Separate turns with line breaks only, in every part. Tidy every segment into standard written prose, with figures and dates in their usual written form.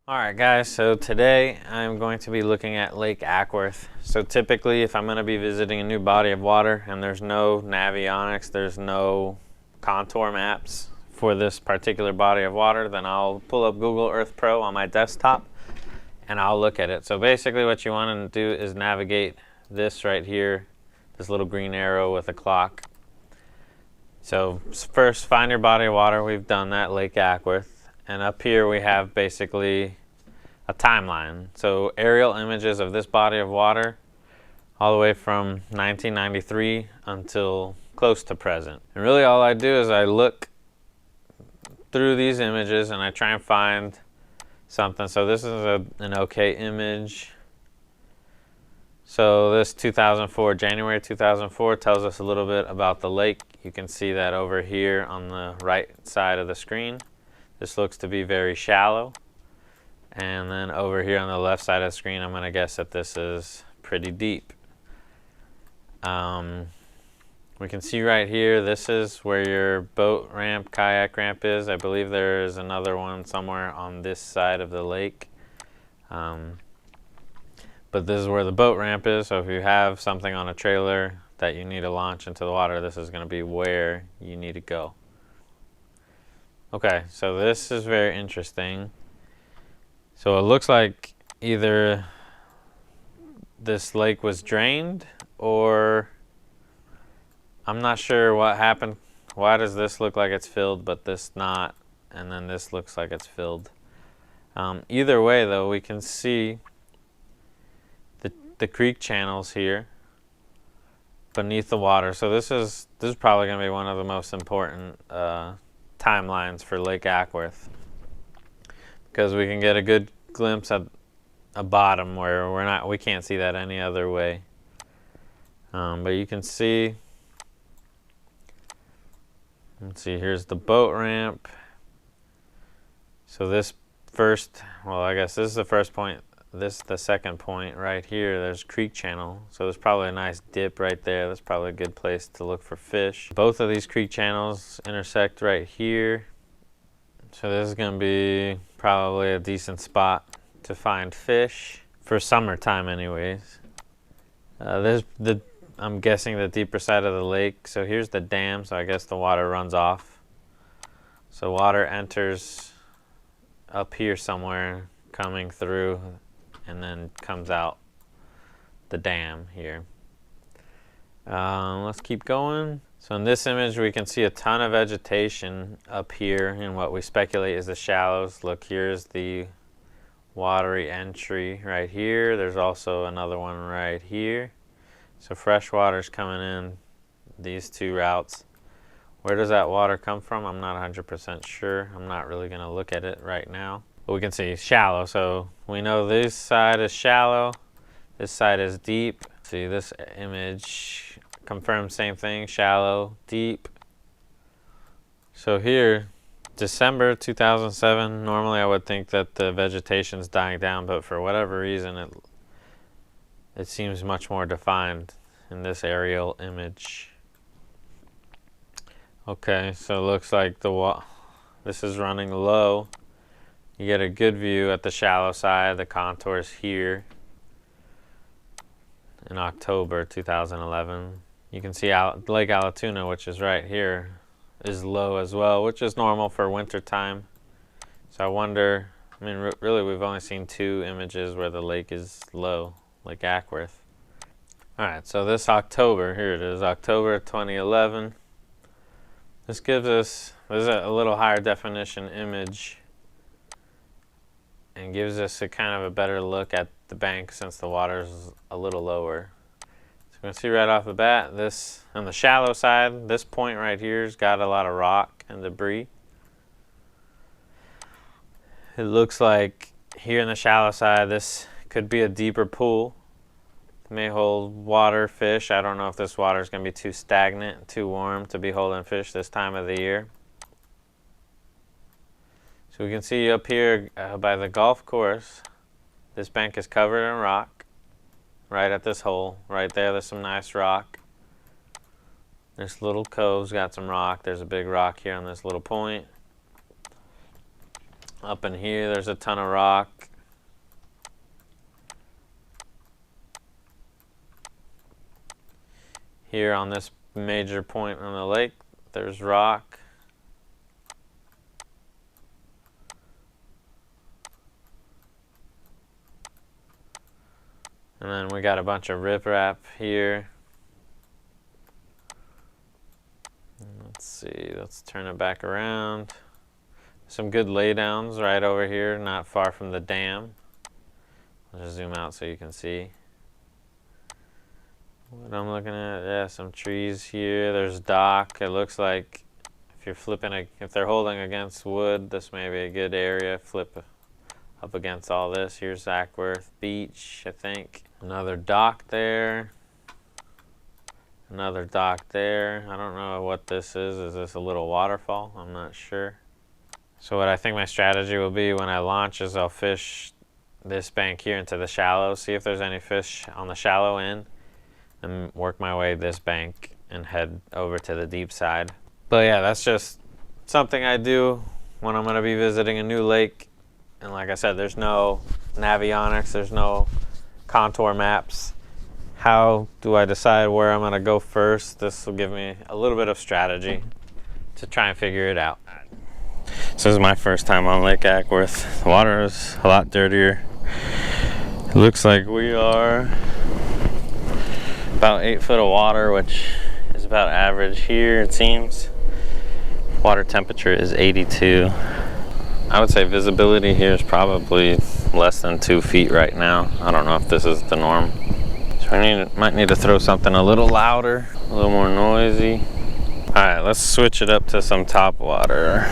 Alright guys, so today I'm going to be looking at Lake Acworth. So typically if I'm going to be visiting a new body of water and there's no navionics, there's no contour maps for this particular body of water, then I'll pull up Google Earth Pro on my desktop and I'll look at it. So basically what you want to do is navigate this right here, this little green arrow with a clock. So first find your body of water. We've done that, Lake Acworth. And up here we have basically a timeline. So aerial images of this body of water all the way from 1993 until close to present. And really all I do is I look through these images and I try and find something. So this is an okay image. So this 2004, January 2004 tells us a little bit about the lake. You can see that over here on the right side of the screen. This looks to be very shallow. And then over here on the left side of the screen, I'm going to guess that this is pretty deep. We can see right here, this is where your boat ramp, kayak ramp is. I believe there is another one somewhere on this side of the lake. But this is where the boat ramp is, so if you have something on a trailer that you need to launch into the water, this is going to be where you need to go. Okay, so this is very interesting. So it looks like either this lake was drained or I'm not sure what happened. Why does this look like it's filled but this not, and then this looks like it's filled? Either way though, we can see the creek channels here beneath the water. So this is probably going to be one of the most important timelines for Lake Acworth, because we can get a good glimpse at a bottom where we can't see that any other way. But you can see, let's see, here's the boat ramp. So this first, well, I guess this is the first point. This is the second point right here. There's creek channel. So there's probably a nice dip right there. That's probably a good place to look for fish. Both of these creek channels intersect right here. So this is going to be probably a decent spot to find fish for summertime anyways. I'm guessing the deeper side of the lake. So here's the dam, so I guess the water runs off. So water enters up here somewhere, coming through, and then comes out the dam here. Let's keep going. So in this image we can see a ton of vegetation up here in what we speculate is the shallows. Look, here's the watery entry right here. There's also another one right here. So fresh water's coming in these two routes. Where does that water come from? I'm not 100% sure. I'm not really going to look at it right now. But we can see shallow. So we know this side is shallow. This side is deep. See, this image confirms same thing, shallow, deep. So here, December 2007, normally I would think that the vegetation's dying down, but for whatever reason it seems much more defined in this aerial image. Okay, so it looks like this is running low. You get a good view at the shallow side, the contours here. In October 2011. You can see Lake Allatoona, which is right here, is low as well, which is normal for winter time. So I wonder, I mean, really we've only seen two images where the lake is low, Lake Acworth. Alright, so this October, here it is, October 2011. This gives us, this is a little higher definition image and gives us a kind of a better look at the bank since the water's a little lower. So you can see right off the bat, this on the shallow side, this point right here's got a lot of rock and debris. It looks like here in the shallow side, this could be a deeper pool. It may hold water, fish. I don't know if this water is going to be too stagnant, too warm to be holding fish this time of the year. So we can see up here by the golf course, this bank is covered in rock. Right at this hole, right there, there's some nice rock. This little cove's got some rock. There's a big rock here on this little point. Up in here, there's a ton of rock. Here on this major point on the lake, there's rock. And then we got a bunch of riprap here. Let's see, let's turn it back around. Some good laydowns right over here, not far from the dam. I'll just zoom out so you can see what I'm looking at. Yeah, some trees here. There's dock. It looks like if you're flipping, if they're holding against wood, this may be a good area. Flip up against all this. Here's Acworth Beach, I think. Another dock there. Another dock there. I don't know what this is. Is this a little waterfall? I'm not sure. So what I think my strategy will be when I launch is I'll fish this bank here into the shallow, see if there's any fish on the shallow end, and work my way this bank and head over to the deep side. But yeah, that's just something I do when I'm going to be visiting a new lake. And like I said, there's no navionics, there's no contour maps. How do I decide where I'm going to go first? This will give me a little bit of strategy to try and figure it out. So this is my first time on Lake Acworth. The water is a lot dirtier. It looks like we are about 8 foot of water, which is about average here, it seems. Water temperature is 82. I would say visibility here is probably less than 2 feet right now. I don't know if this is the norm. So I might need to throw something a little louder, a little more noisy. All right, let's switch it up to some top water.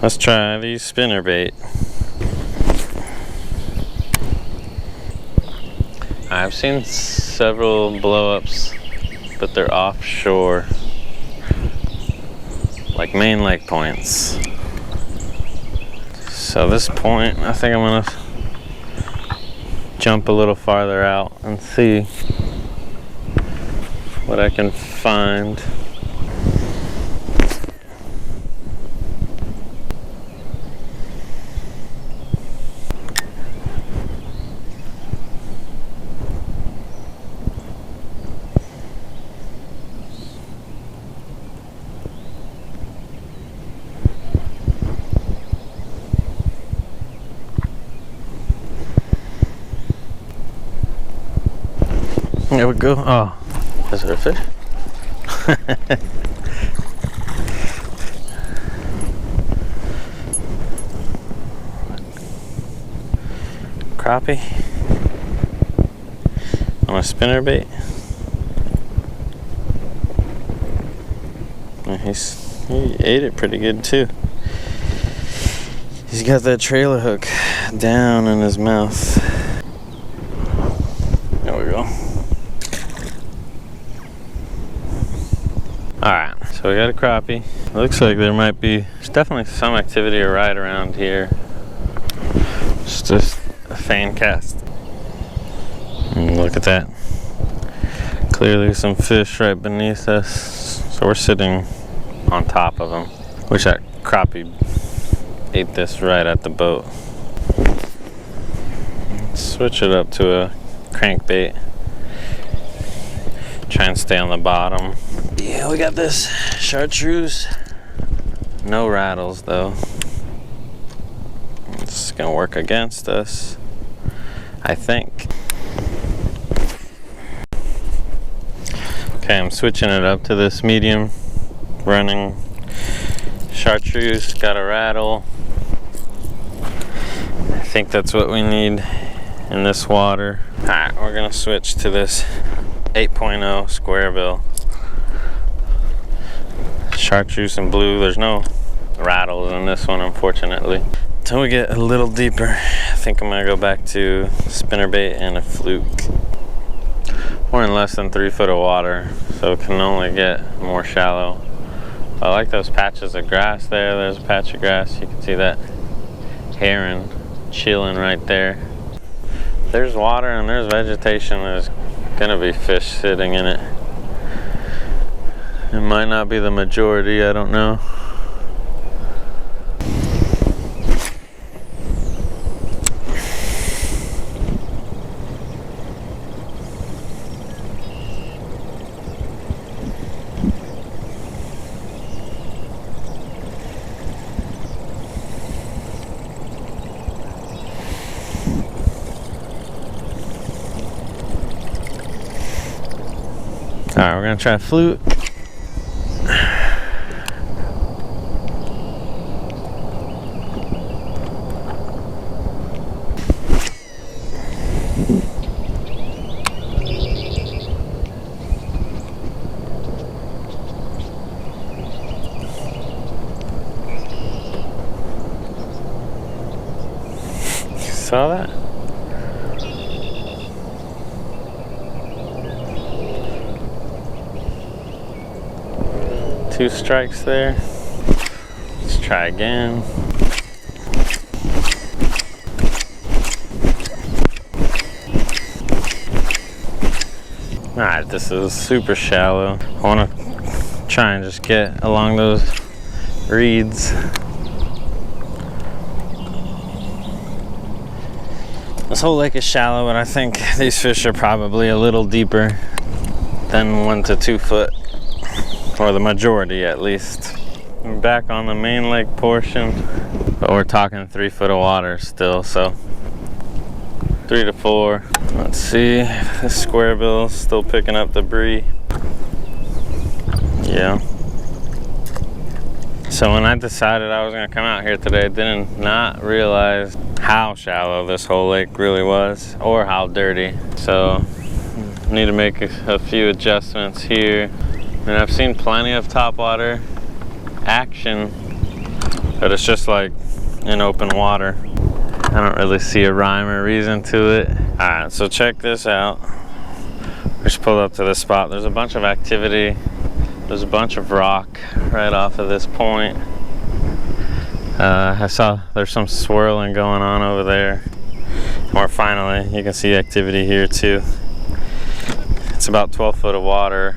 Let's try these spinnerbait. I've seen several blow-ups, but they're offshore, like main lake points. So this point, I think I'm gonna jump a little farther out and see what I can find. There we go. Oh, is there a fish? Crappie on a spinnerbait. He ate it pretty good too. He's got that trailer hook down in his mouth. There we go. Alright, so we got a crappie. It looks like there might be, there's definitely some activity right around here. It's just a fan cast. And look at that. Clearly some fish right beneath us. So we're sitting on top of them. Wish that crappie ate this right at the boat. Let's switch it up to a crankbait. Try and stay on the bottom. Yeah, we got this chartreuse. No rattles though. It's gonna work against us, I think. Okay, I'm switching it up to this medium running chartreuse. Got a rattle. I think that's what we need in this water. Alright, we're gonna switch to this 8.0 square bill. Chartreuse and blue. There's no rattles in this one, unfortunately. Until we get a little deeper, I think I'm gonna go back to spinnerbait and a fluke. We're in less than 3 foot of water, so it can only get more shallow. I like those patches of grass there. There's a patch of grass. You can see that heron chilling right there. There's water and there's vegetation. There's gonna be fish sitting in it. It might not be the majority, I don't know. Alright, we're gonna try a flute. Saw that? Two strikes there. Let's try again. Alright, this is super shallow. I want to try and just get along those reeds. This whole lake is shallow, but I think these fish are probably a little deeper than 1 to 2 foot, or the majority at least. We're back on the main lake portion, but we're talking 3 foot of water still, so 3 to 4. Let's see, this square bill's still picking up debris. Yeah. So when I decided I was gonna come out here today, I did not realize how shallow this whole lake really was, or how dirty. So I need to make a few adjustments here. And I've seen plenty of topwater action, but it's just like in open water. I don't really see a rhyme or reason to it. Alright, so check this out. We just pulled up to this spot. There's a bunch of activity. There's a bunch of rock right off of this point. I saw there's some swirling going on over there. Or finally, you can see activity here too. It's about 12 foot of water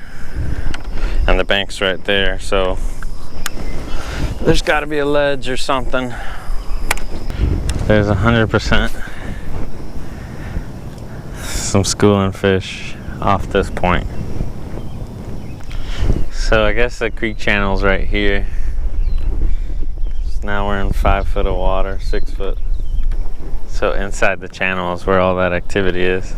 and the bank's right there, so there's got to be a ledge or something. There's 100% some schooling fish off this point. So I guess the creek channel's right here. So now we're in 5 foot of water, 6 foot. So inside the channel is where all that activity is.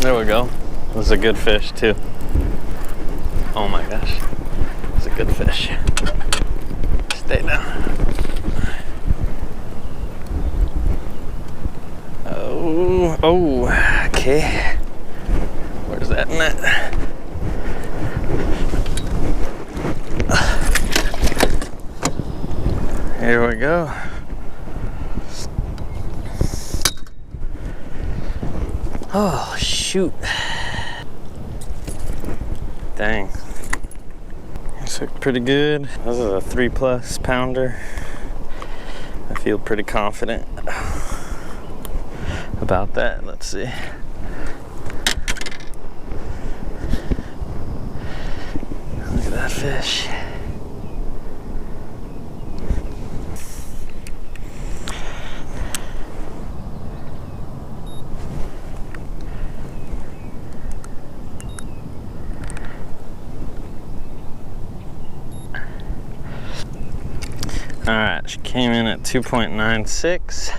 There we go. It was a good fish too. Oh my gosh. It's a good fish. Stay down. Oh, okay. Where's that net? Here we go. Oh, shoot. Dang. This looks pretty good. This is a 3+ pounder. I feel pretty confident about that. Let's see. Look at that fish. Alright, she came in at 2.96.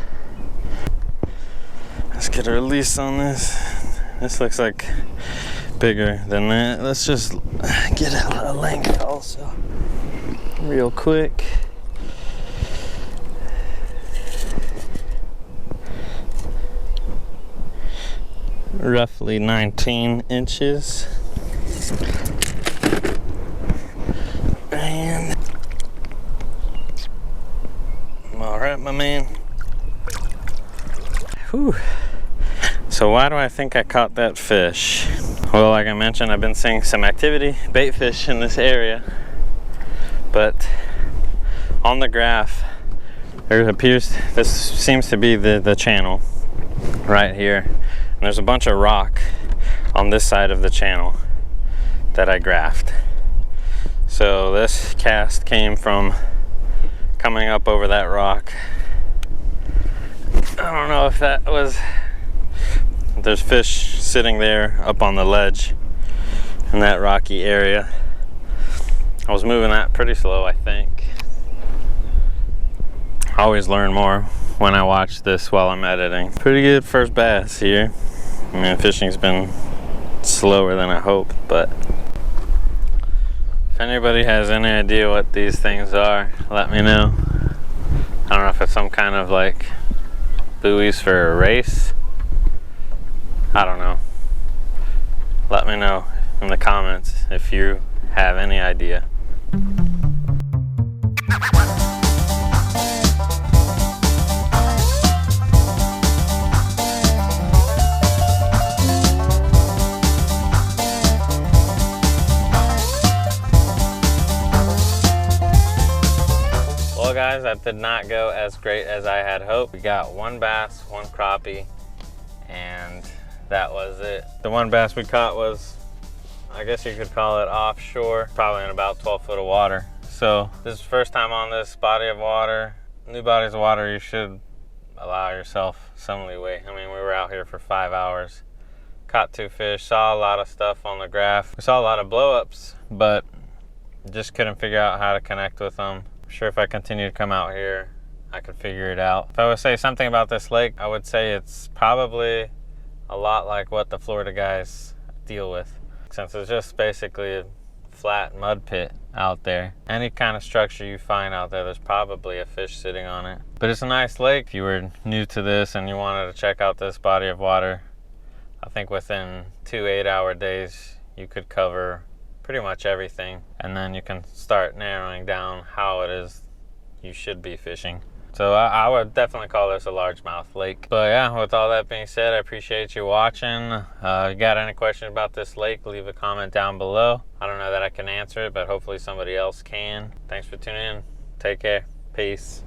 Let's get a release on this. This looks like bigger than that. Let's just get a length also real quick. roughly 19 inches. And all right, my man. Whew. So why do I think I caught that fish? Well, like I mentioned, I've been seeing some activity, bait fish in this area, but on the graph, this seems to be the channel right here. And there's a bunch of rock on this side of the channel that I graphed. So this cast came from coming up over that rock. I don't know if that was, there's fish sitting there up on the ledge in that rocky area. I was moving that pretty slow, I think. I always learn more when I watch this while I'm editing. Pretty good first bass here. I mean, fishing's been slower than I hoped, but if anybody has any idea what these things are, let me know. I don't know if it's some kind of like buoys for a race. I don't know. Let me know in the comments if you have any idea. Well guys, that did not go as great as I had hoped. We got one bass, one crappie, and that was it. The one bass we caught was, I guess you could call it offshore, probably in about 12 foot of water. So this is the first time on this body of water. New bodies of water, you should allow yourself some leeway. I mean, we were out here for 5 hours, caught 2 fish, saw a lot of stuff on the graph. We saw a lot of blow-ups, but just couldn't figure out how to connect with them. I'm sure if I continue to come out here, I could figure it out. If I would say something about this lake, I would say it's probably a lot like what the Florida guys deal with, since it's just basically a flat mud pit out there. Any kind of structure you find out there, there's probably a fish sitting on it. But it's a nice lake. If you were new to this and you wanted to check out this body of water, I think within 2 8-hour days you could cover pretty much everything, and then you can start narrowing down how it is you should be fishing. So I would definitely call this a largemouth lake. But yeah, with all that being said, I appreciate you watching. You got any questions about this lake, leave a comment down below. I don't know that I can answer it, but hopefully somebody else can. Thanks for tuning in. Take care. Peace.